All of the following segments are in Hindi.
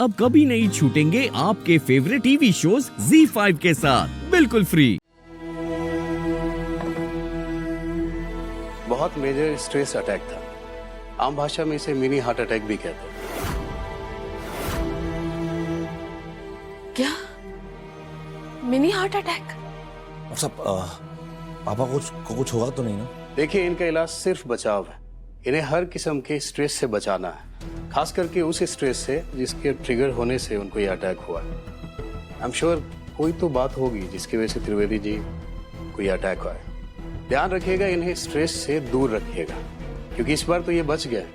अब कभी नहीं छूटेंगे आपके फेवरेट टीवी शोज ZEE5 के साथ बिल्कुल फ्री। बहुत मेजर स्ट्रेस अटैक था। आम भाषा में इसे मिनी हार्ट अटैक भी कहते हैं। क्या मिनी हार्ट अटैक? सब पापा को कुछ होगा तो नहीं ना? देखिए, इनका इलाज सिर्फ बचाव है। इन्हें हर किस्म के स्ट्रेस से बचाना है, खास करके उस स्ट्रेस से जिसके ट्रिगर होने से उनको ये अटैक हुआ। आई एम श्योर कोई तो बात होगी जिसकी वजह से त्रिवेदी जी को ये अटैक हुआ है। ध्यान रखिएगा, इन्हें स्ट्रेस से दूर रखिएगा, क्योंकि इस बार तो ये बच गए,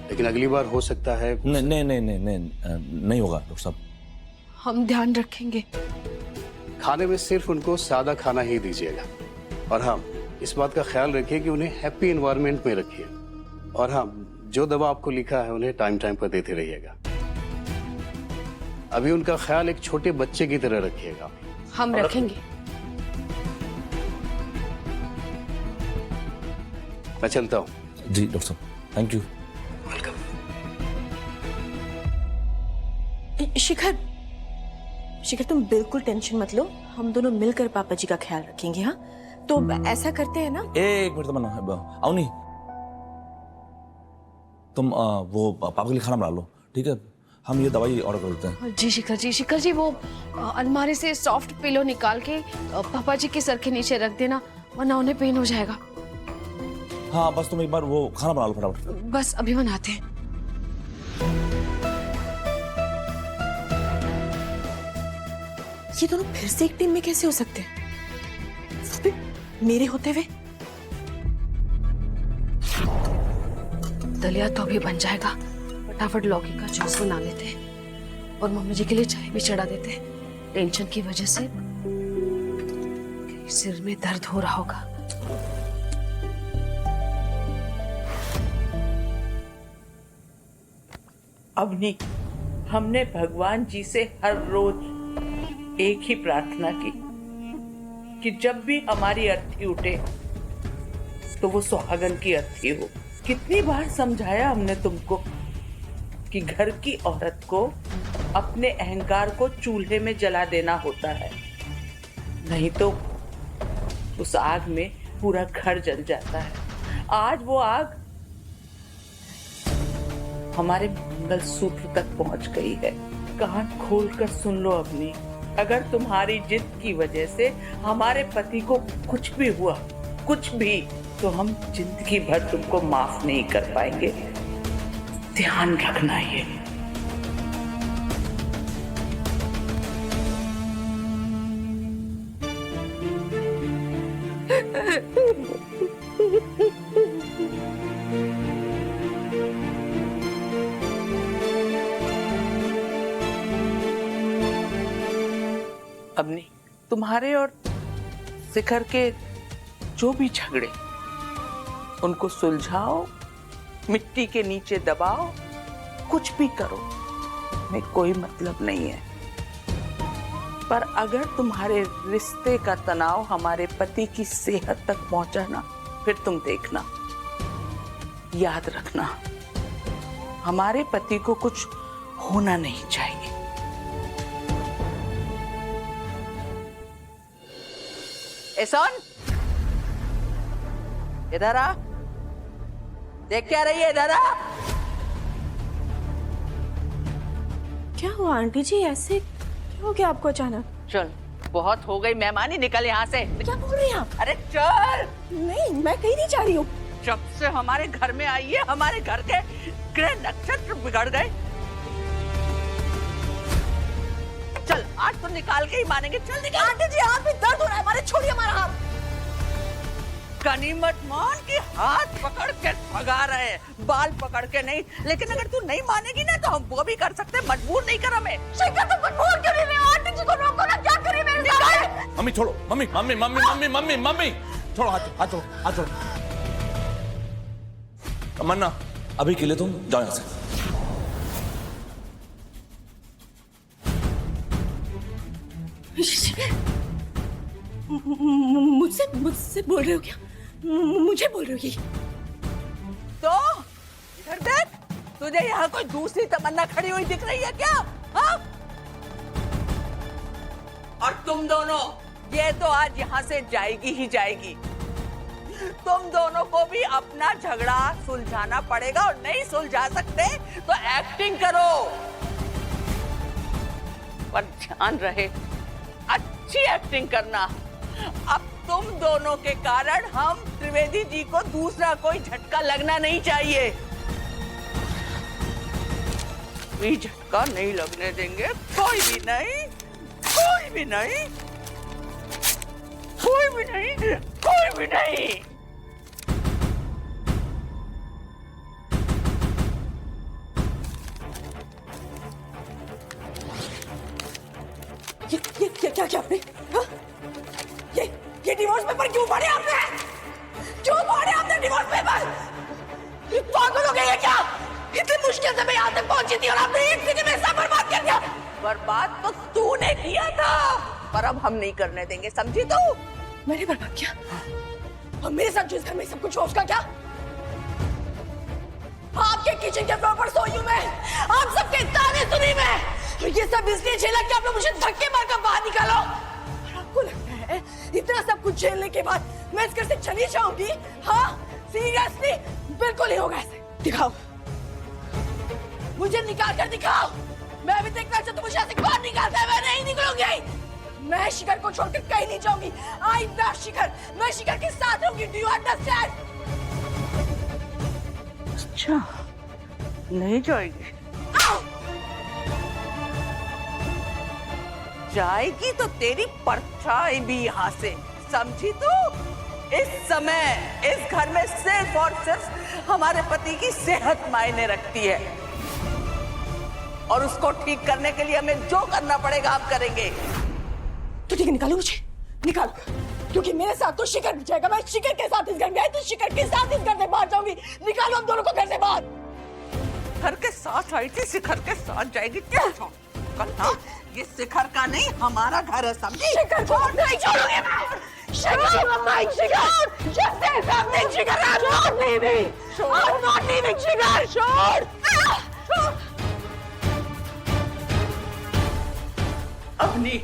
लेकिन अगली बार हो सकता है। नहीं होगा डॉक्टर साहब। हम ध्यान रखेंगे। खाने में सिर्फ उनको सादा खाना ही दीजिएगा, और हाँ, इस बात का ख्याल रखिए कि उन्हें हैप्पी एनवायरनमेंट में रखिए, और हाँ, जो दवा आपको लिखा है उन्हें टाइम टाइम पर देते रहिएगा। अभी उनका ख्याल एक छोटे बच्चे की तरह रखिएगा। हम रखेंगे। मैं चलता हूँ। जी डॉक्टर साहब, थैंक यू। शिखर, शिखर तुम बिल्कुल टेंशन मत लो, हम दोनों मिलकर पापा जी का ख्याल रखेंगे। हाँ, तो ऐसा करते हैं ना। एक मिनट तमन्ना, आओ नहीं, तुम वो पापा के लिए खाना बना लो, ठीक है? हम ये दवाई ऑर्डर कर देते हैं। जी शिखर जी वो अलमारी से सॉफ्ट पिलो निकाल के पापा जी के सर के नीचे रख देना, वरना उन्हें पेन हो जाएगा। हाँ, बस तुम एक बार वो खाना बना लो फटाफट। बस अभी बनाते हैं। ये दोनों फिर से एक टीम में कैसे हो सकते हैं, वो भी मेरे होते हुए? दलिया तो अभी बन जाएगा, फटाफट लौकी का जूस बना लेते हैं और मम्मी जी के लिए चाय भी चढ़ा देते हैं। टेंशन की वजह से सिर में दर्द हो रहा होगा। अवनी, हमने भगवान जी से हर रोज एक ही प्रार्थना की कि जब भी हमारी अर्थी उठे तो वो सुहागन की अर्थी हो। कितनी बार समझाया हमने तुमको कि घर की औरत को अपने अहंकार को चूल्हे में जला देना होता है, नहीं तो उस आग में पूरा घर जल जाता है। आज वो आग हमारे मंगलसूत्र तक पहुंच गई है। कान खोलकर सुन लो अवनी, अगर तुम्हारी जिद की वजह से हमारे पति को कुछ भी हुआ, कुछ भी, तो हम जिंदगी भर तुमको माफ नहीं कर पाएंगे। ध्यान रखना ये। अवनी, तुम्हारे और शिखर के जो भी झगड़े, उनको सुलझाओ, मिट्टी के नीचे दबाओ, कुछ भी करो, में कोई मतलब नहीं है। पर अगर तुम्हारे रिश्ते का तनाव हमारे पति की सेहत तक पहुंचा ना, फिर तुम देखना, याद रखना, हमारे पति को कुछ होना नहीं चाहिए। एहसान, इधर आ, देख क्या रही है, इधर आ। क्या हुआ आंटी जी, ऐसे क्या हो गया आपको अचानक? चल, बहुत हो गई मेहमानी, निकल यहाँ से। क्या बोल रही हैं आप? अरे चल। नहीं, मैं कहीं नहीं जा रही हूँ। जब से हमारे घर में आई है, हमारे घर के ग्रह नक्षत्र बिगड़ गए। चल, आज तो निकाल के ही मानेंगे। चल निकाल। आंटी जी, हाथ में दर्द हो रहा है हमारे, छोड़िए हमारा हाथ। गनीमत मान के हाथ पकड़ के भगा रहे हैं, बाल पकड़ के नहीं। लेकिन अगर तू नहीं मानेगी ना, तो हम वो भी कर सकते हैं, मजबूर नहीं कर हमें। शिखर, तुम मजबूर क्यों नहीं हो? आंटी जी को रोको ना, क्या करें मेरे साथ? मम्मी छोड़ो, मम्मी छोड़ो, हाथ छोड़ो। तमन्ना, अभी के लिए तुम जाओ यहाँ से। मुझसे बोल रहे हो क्या? मुझे बोल रही है। तो इधर देख, तुझे यहाँ कोई दूसरी तमन्ना खड़ी हुई दिख रही है क्या? तुम दोनों, ये तो आज यहाँ से जाएगी ही जाएगी। तुम दोनों को भी अपना झगड़ा सुलझाना पड़ेगा, और नहीं सुलझा सकते तो एक्टिंग करो, पर ध्यान रहे अच्छी एक्टिंग करना। अब तुम दोनों के कारण हम त्रिवेदी जी को दूसरा कोई झटका लगना नहीं चाहिए। कोई झटका नहीं लगने देंगे, कोई भी नहीं, कोई भी नहीं, कोई भी नहीं, कोई भी नहीं। ये क्या किया आपने? हाँ? ये डिवोर्स पेपर क्यों फाड़े आपने? क्यों फाड़े आपने डिवोर्स पेपर? ये पागल हो गए हैं क्या? इतनी मुश्किल से मैं यहाँ तक पहुंची थी और आपने एक दिन में सब बर्बाद कर दिया। बर्बाद तो तूने किया था, पर अब हम नहीं करने देंगे, समझी तू? मैंने बर्बाद किया? और मेरे साथ जो इस घर में सब कुछ हो उसका क्या? आपके किचन के फ्लोर पर सोई हूं मैं, आप सबके ताने सुनी मैं, और ये सब इसलिए झेला कि आप लोग मुझे धक्के मारकर बाहर निकालो। और आपको लगता है इतना सब कुछ झेलने के बाद मैं इस घर से चली जाऊंगी? हाँ, सीरियसली बिल्कुल नहीं होगा ऐसे। दिखाओ, मुझे निकाल कर दिखाओ। मैं अभी देखना चाहता हूँ, मुझे ऐसे कौन निकालता है? मैं नहीं निकलूंगी। मैं शिखर को छोड़कर कहीं नहीं जाऊंगी। आई लव शिखर, मैं शिखर के साथ रहूंगी। Do you understand? अच्छा, नहीं जाएगी? जाएगी तो तेरी परछाई भी यहाँ से, समझी तू? इस समय इस घर में सिर्फ और सिर्फ हमारे पति की सेहत मायने रखती है, और उसको ठीक करने के लिए हमें जो करना पड़ेगा आप करेंगे। तो ठीक है, निकालो मुझे, निकालो, क्योंकि मेरे साथ तो शिखर भी जाएगा। मैं शिखर के साथ इस घर में आई तो शिखर के साथ इस घर से बाहर जाऊंगी। निकालो हम दोनों को घर से बाहर। घर के साथ आई थी, शिखर के साथ जाएगी क्या? करना, ये शिखर का नहीं हमारा घर है, समझी? शिखर को नहीं छोड़ूंगी मैं। शिखर, नहीं शिखर, just say something, Shikhar, I'm not leaving, I'm not leaving, शिखर, छोड़। अवनी,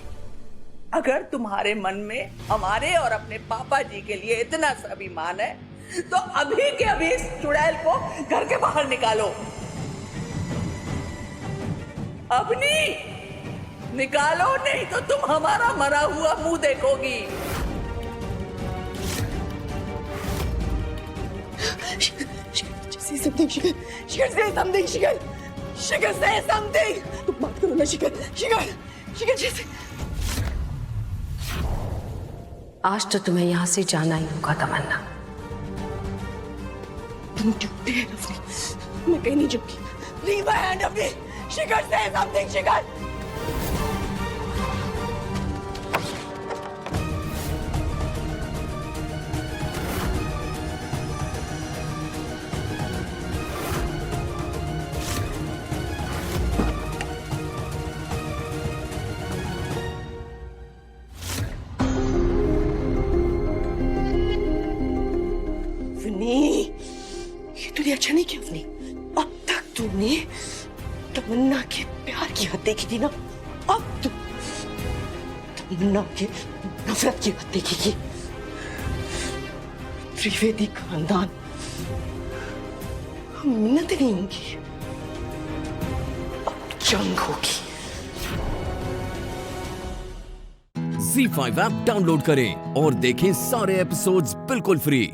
अगर तुम्हारे मन में हमारे और अपने पापा जी के लिए इतना सा अभिमान है, तो अभी के अभी इस चुड़ैल को घर के बाहर निकालो। अवनी, निकालो, नहीं तो तुम हमारा मरा हुआ मुंह देखोगी। Say something, शिखर, शिखर, say something, शिखर, शिखर, say something। तुम बात करो ना शिखर, शिखर, शिखर, जैसे। आज तो तुम्हें यहाँ से जाना ही होगा तमन्ना। तुम झूठे हैं अवनी, मैं कहीं नहीं जाऊंगी। Leave my hand, Avani. Shikhar, say something, शिखर। ये तूने अच्छा नहीं किया अवनी। अब तक तूने तमन्ना के प्यार की हद देखी थी ना, अब तू तमन्ना के नफरत की हद देखेगी। त्रिवेदी खानदान मिन्नत नहीं होंगी, अब जंग होगी। Z5 ऐप डाउनलोड करें और देखें सारे एपिसोड्स बिल्कुल फ्री।